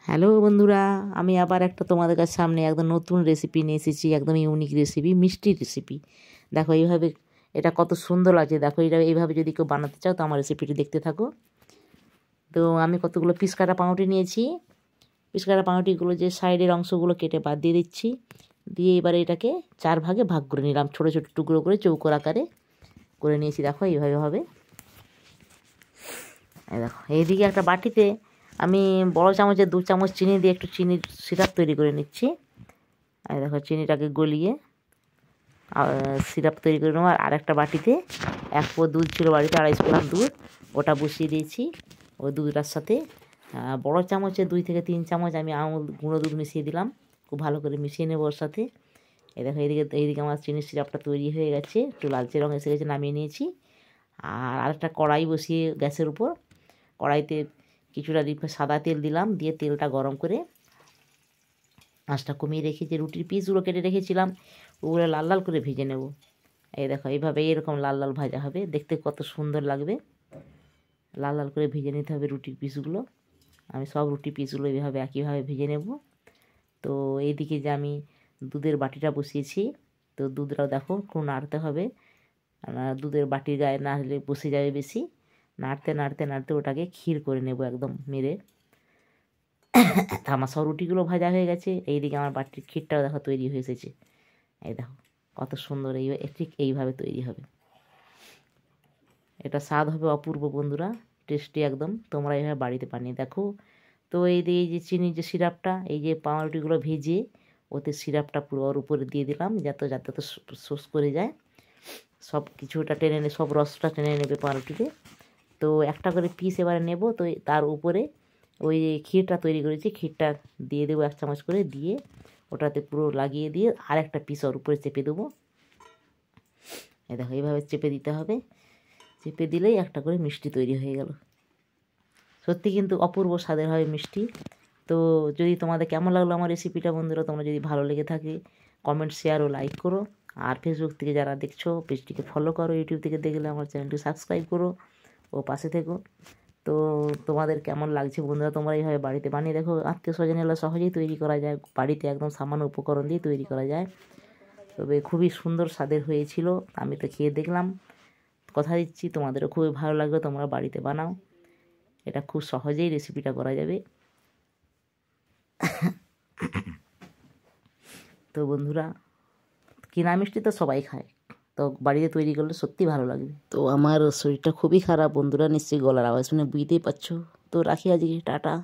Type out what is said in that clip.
Hello বন্ধুরা, আমি আবার একটা তোমাদের কাছে সামনে একদম নতুন রেসিপি নিয়ে এসেছি। একদম ইউনিক রেসিপি, মিষ্টি রেসিপি। দেখো এইভাবে এটা কত সুন্দর লাগছে। দেখো এটা এইভাবে যদি কেউ বানাতে চাও তো আমার রেসিপিটি দেখতে থাকো। তো আমি কতগুলো পিস কাটা পাউরুটি নিয়েছি। পিস কাটা পাউরুটিগুলো যে সাইডের অংশগুলো কেটে বাদ দিয়ে দিচ্ছি। দিয়ে এবারে এটাকে 4 ভাগে ভাগ করে নিলাম, ছোটো ছোটো টুকরো করে চৌকোর আকারে করে নিয়েছি। দেখো এইভাবে হবে। দেখো এইদিকে একটা বাটিতে আমি বড় চামচের 2 চামচ চিনি দিয়ে একটু চিনির সিরাপ তৈরি করে নিচ্ছি। আর দেখো চিনিটাকে গলিয়ে সিরাপ তৈরি করে নেবো। আর আরেকটা বাটিতে 1 পোয়া দুধ ছিল বাড়িতে, 250 গ্রাম দুধ, ওটা বসিয়ে দিয়েছি। ওই দুধটার সাথে বড় চামচে 2 থেকে 3 চামচ আমি আমুল গুঁড়ো দুধ মিশিয়ে দিলাম। খুব ভালো করে মিশিয়ে নেবো ওর সাথে। এই দেখো এইদিকে আমার চিনির সিরাপটা তৈরি হয়ে গেছে, একটু লালচে রঙ এসে গেছে, নামিয়ে নিয়েছি। আর আরেকটা কড়াই বসিয়ে গ্যাসের উপর, কড়াইতে কিছুটা সাদা তেল দিলাম, দিয়ে তেলটা গরম করে আঁচটা কমিয়ে রেখে যে রুটির পিসগুলো কেটে রেখেছিলাম ওগুলো লাল লাল করে ভেজে নেব। এই দেখো এইভাবে এরকম লাল লাল ভাজা হবে, দেখতে কত সুন্দর লাগবে। লাল লাল করে ভেজে নিতে হবে রুটির পিসগুলো। আমি সব রুটি পিসগুলো এইভাবে একইভাবে ভেজে নেব। তো এইদিকে যে আমি দুধের বাটিটা বসিয়েছি, তো দুধটাও দেখো খুব নাড়তে হবে। দুধের বাটির গায়ে নাড়লে বসে যাবে বেশি। নাড়তে নাড়তে নাড়তে ওটাকে ক্ষীর করে নেব একদম মেরে। আমার সব রুটিগুলো ভাজা হয়ে গেছে। এইদিকে আমার বাটির ক্ষীরটাও দেখো তৈরি হয়ে এসেছে। এই দেখো কত সুন্দর, ঠিক এইভাবে তৈরি হবে। এটা স্বাদ হবে অপূর্ব বন্ধুরা, টেস্টি একদম। তোমরা এইভাবে বাড়িতে বানিয়ে দেখো। তো এই যে চিনির যে সিরাপটা, এই যে পাউরুটিগুলো ভেজে ওতে সিরাপটা পুরো ওর উপরে দিয়ে দিলাম, যাতে তো শোষ করে যায়, সব কিছুটা টেনে নেবে, সব রসটা টেনে নেবে পাউরুটিতে। তো একটা করে পিস এবারে নেব। তো তার উপরে ওই যে ক্ষীরটা তৈরি করেছি, ক্ষীরটা দিয়ে দেবো 1 চামচ করে, দিয়ে ওটাতে পুরো লাগিয়ে দিয়ে আর একটা পিস ওর উপরে চেপে দেবো। এই দেখো এইভাবে চেপে দিতে হবে। চেপে দিলেই একটা করে মিষ্টি তৈরি হয়ে গেল। সত্যি কিন্তু অপূর্ব স্বাদের হয় মিষ্টি। তো যদি তোমাদের কেমন লাগলো আমার রেসিপিটা বন্ধুরা, তোমরা যদি ভালো লেগে থাকে কমেন্ট, শেয়ার ও লাইক করো। আর ফেসবুক থেকে যারা দেখছো পেজটিকে ফলো করো, ইউটিউব থেকে দেখলে আমার চ্যানেলটি সাবস্ক্রাইব করো ও পাশে থেকো। তো তোমাদের কেমন লাগছে বন্ধুরা, তোমরা এইভাবে বাড়িতে বানিয়ে দেখো। আত্মীয় স্বজন এলে সহজেই তৈরি করা যায়, বাড়িতে একদম সামান্য উপকরণ দিয়ে তৈরি করা যায়। তবে খুবই সুন্দর স্বাদের হয়েছিল, আমি তো খেয়ে দেখলাম। কথা দিচ্ছি তোমাদেরও খুবই ভালো লাগবে, তোমরা বাড়িতে বানাও। এটা খুব সহজেই রেসিপিটা করা যাবে। তো বন্ধুরা, কিনা মিষ্টি তো সবাই খায়, তো বাড়িতে তৈরি করলে সত্যি ভালো লাগবে। তো আমার শরীরটা খুবই খারাপ বন্ধুরা, নিশ্চয়ই গলার আওয়াজ শুনে বুঝতেই পারছো। তো রাখি আজকে, টাটা।